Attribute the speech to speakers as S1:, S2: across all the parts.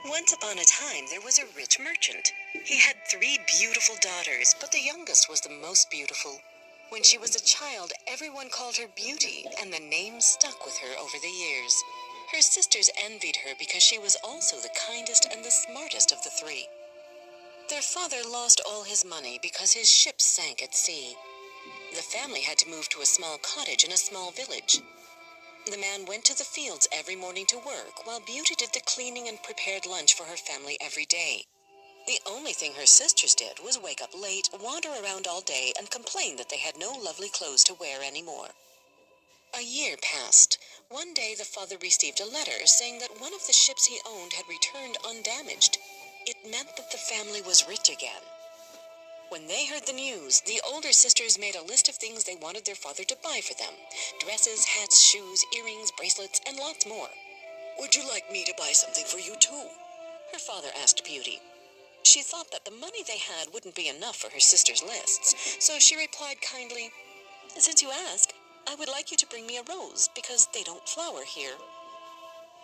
S1: Once upon a time, there was a rich merchant. He had 3 beautiful daughters, but the youngest was the most beautiful. When she was a child, everyone called her Beauty, and the name stuck with her over the years. Her sisters envied her because she was also the kindest and the smartest of the 3. Their father lost all his money because his ship sank at sea. The family had to move to a small cottage in a small village. The man went to the fields every morning to work, while Beauty did the cleaning and prepared lunch for her family every day. The only thing her sisters did was wake up late, wander around all day, and complain that they had no lovely clothes to wear anymore. A year passed. One day the father received a letter saying that one of the ships he owned had returned undamaged. It meant that the family was rich again. When they heard the news, the older sisters made a list of things they wanted their father to buy for them. Dresses, hats, shoes, earrings, bracelets, and lots more. "Would you like me to buy something for you too?" her father asked Beauty. She thought that the money they had wouldn't be enough for her sisters' lists, so she replied kindly, "Since you ask, I would like you to bring me a rose, because they don't flower here."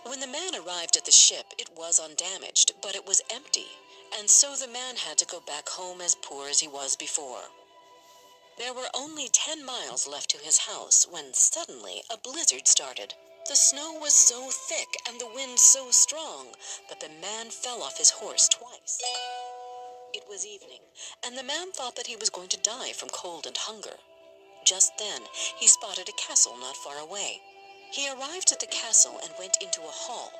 S1: When the man arrived at the ship, it was undamaged, but it was empty, and so the man had to go back home as poor as he was before. There were only 10 miles left to his house when suddenly a blizzard started. The snow was so thick and the wind so strong that the man fell off his horse twice. It was evening, and the man thought that he was going to die from cold and hunger. Just then, he spotted a castle not far away. He arrived at the castle and went into a hall.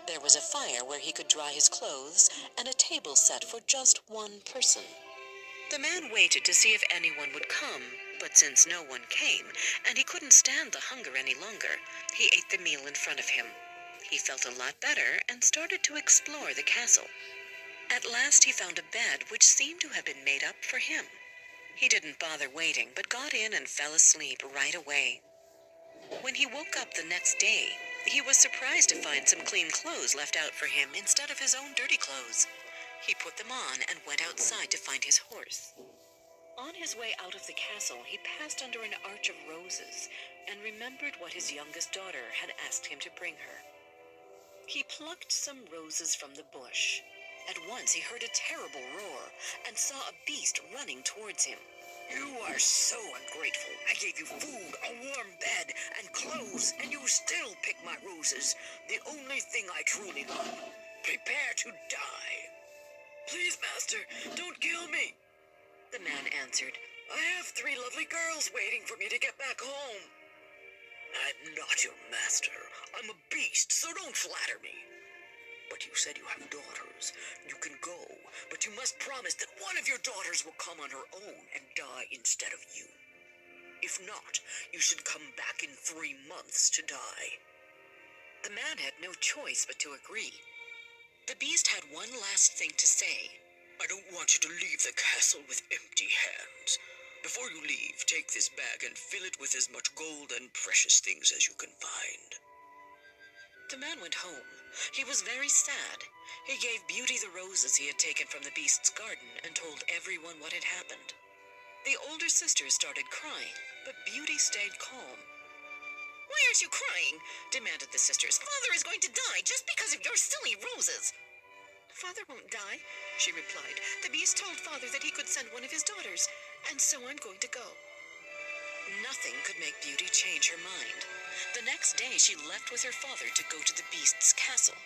S1: There was a fire where he could dry his clothes and a table set for just one person. The man waited to see if anyone would come, but since no one came, and he couldn't stand the hunger any longer, he ate the meal in front of him. He felt a lot better and started to explore the castle. At last he found a bed which seemed to have been made up for him. He didn't bother waiting, but got in and fell asleep right away. When he woke up the next day, he was surprised to find some clean clothes left out for him instead of his own dirty clothes. He put them on and went outside to find his horse. On his way out of the castle, he passed under an arch of roses and remembered what his youngest daughter had asked him to bring her. He plucked some roses from the bush. At once he heard a terrible roar and saw a beast running towards him. "You are so ungrateful. I gave you food, a warm bed, and clothes, and you still pick my roses, the only thing I truly love. Prepare to die." "Please, master, don't kill me," the man answered. "I have 3 lovely girls waiting for me to get back home." "I'm not your master. I'm a beast, so don't flatter me. But you said you have daughters. You can go, but you must promise that one of your daughters will come on her own and die instead of you. If not, you should come back in 3 months to die." The man had no choice but to agree. The beast had one last thing to say. "I don't want you to leave the castle with empty hands. Before you leave, take this bag and fill it with as much gold and precious things as you can find." The man went home. He was very sad. He gave Beauty the roses he had taken from the beast's garden and told everyone what had happened. The older sisters started crying, but Beauty stayed calm. "Why aren't you crying?" demanded the sisters. "Father is going to die just because of your silly roses." "Father won't die," she replied. "The beast told Father that he could send one of his daughters, and so I'm going to go." Nothing could make Beauty change her mind. The next day she left with her father to go to the beast's castle.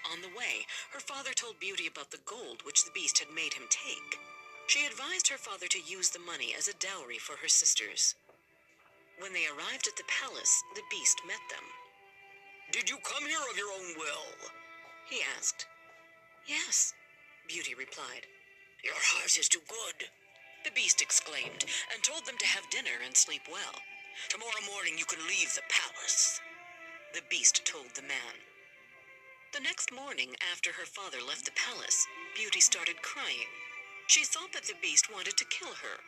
S1: On the way, her father told Beauty about the gold which the beast had made him take. She advised her father to use the money as a dowry for her sisters. When they arrived at the palace, the beast met them. "Did you come here of your own will?" he asked. "Yes," Beauty replied. "Your heart is too good," the beast exclaimed, and told them to have dinner and sleep well. "Tomorrow morning you can leave the palace," the beast told the man. The next morning, after her father left the palace, Beauty started crying. She thought that the beast wanted to kill her.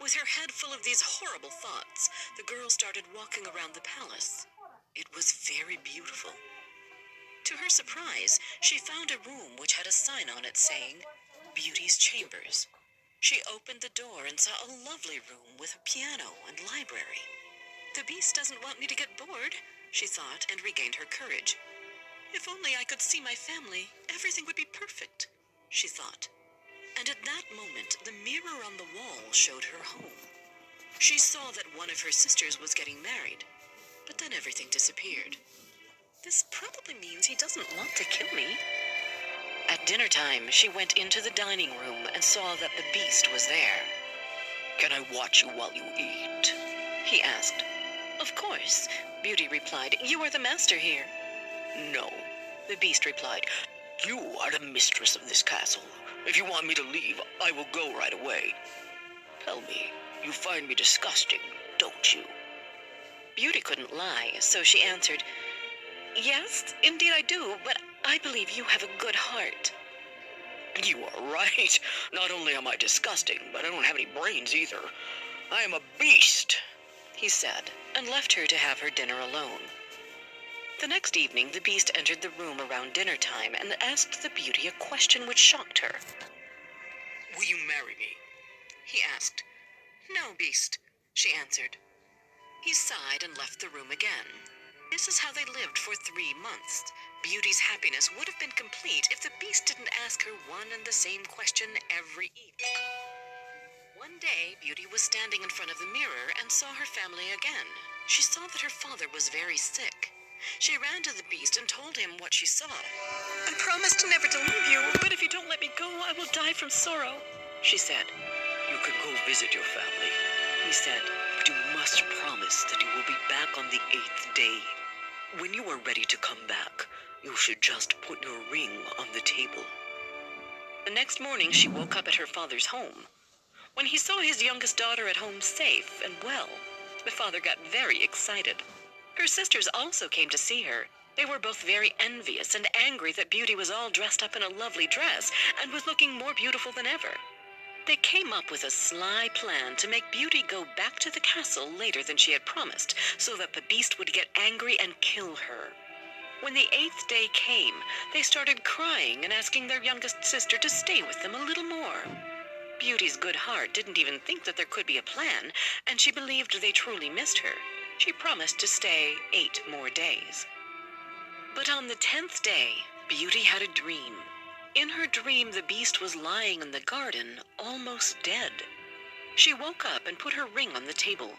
S1: With her head full of these horrible thoughts, the girl started walking around the palace. It was very beautiful. To her surprise, she found a room which had a sign on it saying, "Beauty's Chambers." She opened the door and saw a lovely room with a piano and library. "The beast doesn't want me to get bored," she thought, and regained her courage. If only I could see my family, everything would be perfect, she thought. And at that moment, the mirror on the wall showed her home. She saw that one of her sisters was getting married, but then everything disappeared. This probably means he doesn't want to kill me. At dinner time, she went into the dining room and saw that the beast was there. "Can I watch you while you eat?" he asked. "Of course," Beauty replied. "You are the master here." "No," the beast replied. "You are the mistress of this castle. If you want me to leave, I will go right away. Tell me, you find me disgusting, don't you?" Beauty couldn't lie, so she answered, "Yes, indeed I do, but I believe you have a good heart." "You are right. Not only am I disgusting, but I don't have any brains either. I am a beast," he said, and left her to have her dinner alone. The next evening, the beast entered the room around dinner time and asked the beauty a question which shocked her. "Will you marry me?" he asked. "No, beast," she answered. He sighed and left the room again. This is how they lived for 3 months. Beauty's happiness would have been complete if the beast didn't ask her one and the same question every evening. One day, Beauty was standing in front of the mirror and saw her family again. She saw that her father was very sick. She ran to the beast and told him what she saw. "I promised never to leave you, but if you don't let me go, I will die from sorrow," she said. "You can go visit your family," he said, "but you must promise that you will be back on the 8th day. When you are ready to come back, you should just put your ring on the table." The next morning, she woke up at her father's home. When he saw his youngest daughter at home safe and well, the father got very excited. Her sisters also came to see her. They were both very envious and angry that Beauty was all dressed up in a lovely dress and was looking more beautiful than ever. They came up with a sly plan to make Beauty go back to the castle later than she had promised, so that the beast would get angry and kill her. When the 8th day came, they started crying and asking their youngest sister to stay with them a little more. Beauty's good heart didn't even think that there could be a plan, and she believed they truly missed her. She promised to stay 8 more days. But on the 10th day, Beauty had a dream. In her dream, the beast was lying in the garden, almost dead. She woke up and put her ring on the table.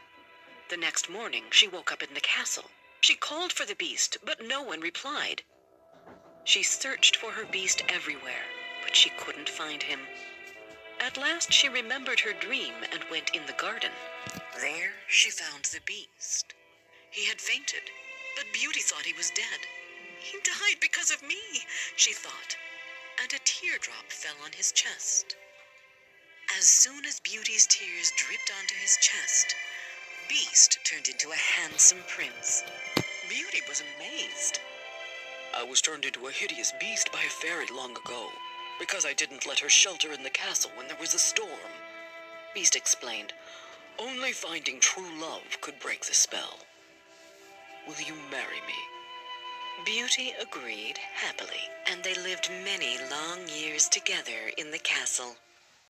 S1: The next morning, she woke up in the castle. She called for the beast, but no one replied. She searched for her beast everywhere, but she couldn't find him. At last, she remembered her dream and went in the garden. There, she found the beast. He had fainted, but Beauty thought he was dead. "He died because of me," she thought, and a teardrop fell on his chest. As soon as Beauty's tears dripped onto his chest, Beast turned into a handsome prince. Beauty was amazed. "I was turned into a hideous beast by a fairy long ago, because I didn't let her shelter in the castle when there was a storm," Beast explained. "Only finding true love could break the spell. Will you marry me?" Beauty agreed happily, and they lived many long years together in the castle.